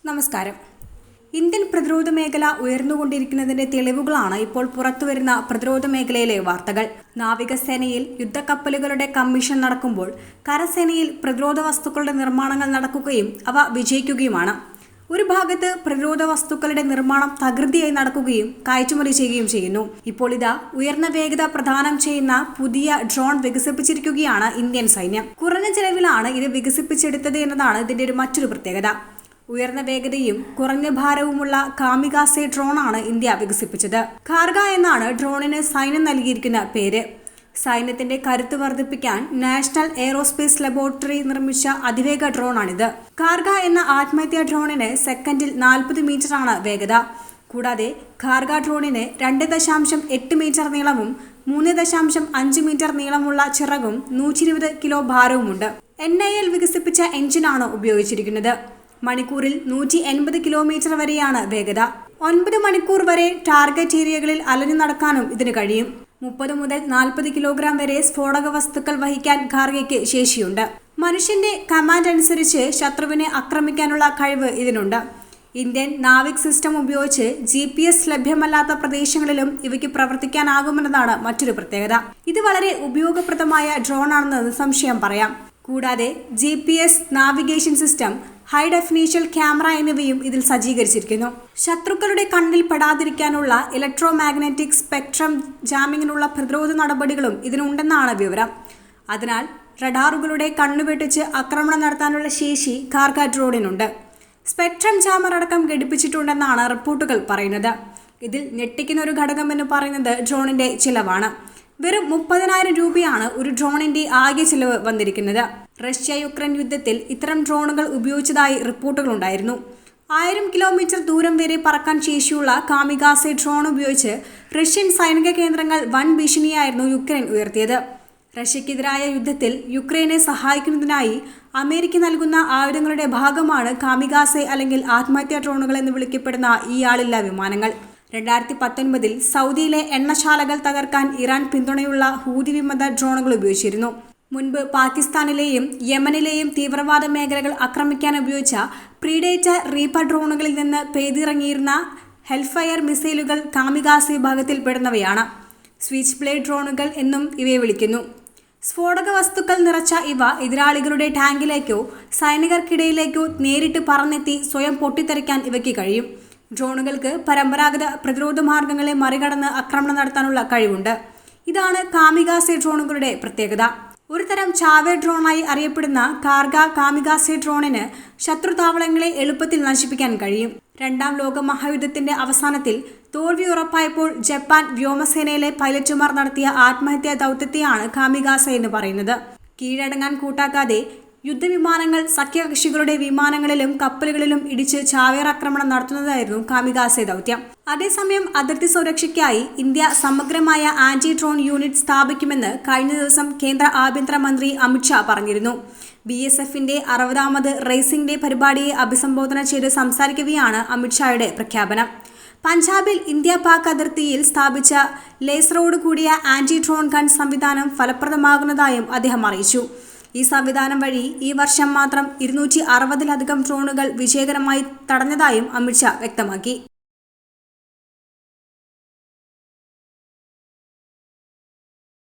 നമസ്കാരം. ഇന്ത്യൻ പ്രതിരോധ മേഖല ഉയർന്നുകൊണ്ടിരിക്കുന്നതിന്റെ തെളിവുകളാണ് ഇപ്പോൾ പുറത്തുവരുന്ന പ്രതിരോധ മേഖലയിലെ വാർത്തകൾ. നാവികസേനയിൽ യുദ്ധക്കപ്പലുകളുടെ കമ്മീഷൻ നടക്കുമ്പോൾ കരസേനയിൽ പ്രതിരോധ വസ്തുക്കളുടെ നിർമ്മാണങ്ങൾ നടക്കുകയും അവ വിജയിക്കുകയുമാണ്. ഒരു ഭാഗത്ത് പ്രതിരോധ വസ്തുക്കളുടെ നിർമ്മാണം തകൃതിയായി നടക്കുകയും കയറ്റുമതി ചെയ്യുകയും ചെയ്യുന്നു. ഇപ്പോൾ ഇതാ ഉയർന്ന വേഗത പ്രദാനം ചെയ്യുന്ന പുതിയ ഡ്രോൺ വികസിപ്പിച്ചിരിക്കുകയാണ് ഇന്ത്യൻ സൈന്യം. കുറഞ്ഞ ചെലവിലാണ് ഇത് വികസിപ്പിച്ചെടുത്തത് എന്നതാണ് ഇതിന്റെ മറ്റൊരു പ്രത്യേകത. ഉയർന്ന വേഗതയും കുറഞ്ഞ ഭാരവുമുള്ള കാമികാസെ ഡ്രോണാണ് ഇന്ത്യ വികസിപ്പിച്ചത്. ഖാർഗ എന്നാണ് ഡ്രോണിന് സൈന്യം നൽകിയിരിക്കുന്ന പേര്. സൈന്യത്തിന്റെ കരുത്ത് വർദ്ധിപ്പിക്കാൻ നാഷണൽ എയ്റോസ്പേസ് ലബോറട്ടറി നിർമ്മിച്ച അതിവേഗ ഡ്രോണാണിത്. ഖാർഗ എന്ന ആത്മഹത്യാ ഡ്രോണിന് സെക്കൻഡിൽ 40 മീറ്ററാണ് വേഗത. കൂടാതെ ഖാർഗ ഡ്രോണിന് 2.8 മീറ്റർ നീളവും 3.5 മീറ്റർ നീളമുള്ള ചിറകും 120 കിലോ ഭാരവുമുണ്ട്. NIL വികസിപ്പിച്ച എഞ്ചിനാണ് ഉപയോഗിച്ചിരിക്കുന്നത്. മണിക്കൂറിൽ 180 കിലോമീറ്റർ വരെയാണ് വേഗത. 9 മണിക്കൂർ വരെ ടാർഗറ്റ് ഏരിയകളിൽ അലഞ്ഞു നടക്കാനും ഇതിന് കഴിയും. 30 മുതൽ 40 കിലോഗ്രാം വരെ സ്ഫോടക വസ്തുക്കൾ വഹിക്കാൻ ഖാർഗയ്ക്ക് ശേഷിയുണ്ട്. മനുഷ്യന്റെ കമാൻഡ് അനുസരിച്ച് ശത്രുവിനെ ആക്രമിക്കാനുള്ള കഴിവ് ഇതിനുണ്ട്. ഇന്ത്യൻ നാവിക് സിസ്റ്റം ഉപയോഗിച്ച് GPS ലഭ്യമല്ലാത്ത പ്രദേശങ്ങളിലും ഇവയ്ക്ക് പ്രവർത്തിക്കാനാകുമെന്നതാണ് മറ്റൊരു പ്രത്യേകത. ഇത് വളരെ ഉപയോഗപ്രദമായ ഡ്രോണാണെന്ന് നിസ്സംശയം പറയാം. കൂടാതെ GPS navigation system, high definition camera എന്നിവയും ഇതിൽ സജ്ജീകരിച്ചിരിക്കുന്നു. ശത്രുക്കളുടെ കണ്ണിൽ പെടാതിരിക്കാനുള്ള ഇലക്ട്രോ മാഗ്നറ്റിക് സ്പെക്ട്രം ജാമിങ്ങിനുള്ള പ്രതിരോധ നടപടികളും ഇതിനുണ്ടെന്നാണ് വിവരം. അതിനാൽ റഡാറുകളുടെ കണ്ണുവെട്ടിച്ച് ആക്രമണം നടത്താനുള്ള ശേഷി ഖാർഗ ഡ്രോണിനുണ്ട്. സ്പെക്ട്രം ജാമർ അടക്കം ഘടിപ്പിച്ചിട്ടുണ്ടെന്നാണ് റിപ്പോർട്ടുകൾ പറയുന്നത്. ഇതിൽ ഞെട്ടിക്കുന്ന ഒരു ഘടകമെന്ന് പറയുന്നത് ഡ്രോണിന്റെ ചിലവാണ്. വെറും 30,000 രൂപയാണ് ഒരു ഡ്രോണിന്റെ ആകെ ചിലവ് വന്നിരിക്കുന്നത്. റഷ്യ-യുക്രൈൻ യുദ്ധത്തിൽ ഇത്തരം ഡ്രോണുകൾ ഉപയോഗിച്ചതായി റിപ്പോർട്ടുകളുണ്ടായിരുന്നു. 1000 കിലോമീറ്റർ ദൂരം വരെ പറക്കാൻ ശേഷിയുള്ള കാമികാസെ ഡ്രോൺ ഉപയോഗിച്ച് റഷ്യൻ സൈനിക കേന്ദ്രങ്ങൾ വൻ ഭീഷണിയായിരുന്നു യുക്രൈൻ ഉയർത്തിയത്. റഷ്യക്കെതിരായ യുദ്ധത്തിൽ യുക്രൈനെ സഹായിക്കുന്നതിനായി അമേരിക്ക നൽകുന്ന ആയുധങ്ങളുടെ ഭാഗമാണ് കാമികാസെ അല്ലെങ്കിൽ ആത്മഹത്യാ ഡ്രോണുകൾ എന്ന് വിളിക്കപ്പെടുന്ന ഈ ആളില്ലാ വിമാനങ്ങൾ. 2019 സൗദിയിലെ എണ്ണശാലകൾ തകർക്കാൻ ഇറാൻ പിന്തുണയുള്ള ഹൂതി വിമത ഡ്രോണുകൾ ഉപയോഗിച്ചിരുന്നു. മുൻപ് പാകിസ്ഥാനിലെയും യമനിലെയും തീവ്രവാദ മേഖലകൾ ആക്രമിക്കാൻ ഉപയോഗിച്ച പ്രീഡേറ്റർ റീപ്പർ ഡ്രോണുകളിൽ നിന്ന് പെയ്തിറങ്ങിയിരുന്ന ഹെൽഫയർ മിസൈലുകൾ കാമികാസെ വിഭാഗത്തിൽ പെടുന്നവയാണ്. സ്വിച്ച് ബ്ലേഡ് ഡ്രോണുകൾ എന്നും ഇവയെ വിളിക്കുന്നു. സ്ഫോടക വസ്തുക്കൾ നിറച്ച ഇവ എതിരാളികളുടെ ടാങ്കിലേക്കോ സൈനികർക്കിടയിലേക്കോ നേരിട്ട് പറന്നെത്തി സ്വയം പൊട്ടിത്തെറിക്കാൻ ഇവയ്ക്ക് കഴിയും. ഡ്രോണുകൾക്ക് പരമ്പരാഗത പ്രതിരോധ മാർഗങ്ങളെ മറികടന്ന് ആക്രമണം നടത്താനുള്ള കഴിവുണ്ട്. ഇതാണ് കാമികാസെ ഡ്രോണുകളുടെ പ്രത്യേകത. ഒരു തരം ചാവേർ ഡ്രോണായി അറിയപ്പെടുന്ന ഖാർഗ കാമികാസെ ഡ്രോണിന് ശത്രു താവളങ്ങളെ എളുപ്പത്തിൽ നശിപ്പിക്കാൻ കഴിയും. 2ാം ലോക മഹായുദ്ധത്തിന്റെ അവസാനത്തിൽ തോൽവി ഉറപ്പായപ്പോൾ ജപ്പാൻ വ്യോമസേനയിലെ പൈലറ്റുമാർ നടത്തിയ ആത്മഹത്യാ ദൗത്യത്തെയാണ് കാമികാസെ എന്ന് പറയുന്നത്. കീഴടങ്ങാൻ കൂട്ടാക്കാതെ യുദ്ധവിമാനങ്ങൾ സഖ്യകക്ഷികളുടെ വിമാനങ്ങളിലും കപ്പലുകളിലും ഇടിച്ച് ചാവേർ ആക്രമണം നടത്തുന്നതായിരുന്നു കാമികാസെ ദൗത്യം. അതേസമയം അതിർത്തി സുരക്ഷയ്ക്കായി ഇന്ത്യ സമഗ്രമായ ആന്റി ഡ്രോൺ യൂണിറ്റ് സ്ഥാപിക്കുമെന്ന് കഴിഞ്ഞ ദിവസം കേന്ദ്ര ആഭ്യന്തര മന്ത്രി അമിത്ഷാ പറഞ്ഞിരുന്നു. BSFന്റെ 60ാമത് റേസിംഗ് ഡേ പരിപാടിയെ അഭിസംബോധന ചെയ്ത് സംസാരിക്കവെയാണ് അമിത്ഷായുടെ പ്രഖ്യാപനം. പഞ്ചാബിൽ ഇന്ത്യ പാക് അതിർത്തിയിൽ സ്ഥാപിച്ച ലേസറോട് കൂടിയ ആന്റി ഡ്രോൺ ഗൺ സംവിധാനം ഫലപ്രദമാകുന്നതായും അദ്ദേഹം അറിയിച്ചു. ഈ സംവിധാനം വഴി ഈ വർഷം മാത്രം 260-ലധികം ഡ്രോണുകൾ വിജയകരമായി തടഞ്ഞതായും അമിത്ഷാ വ്യക്തമാക്കി.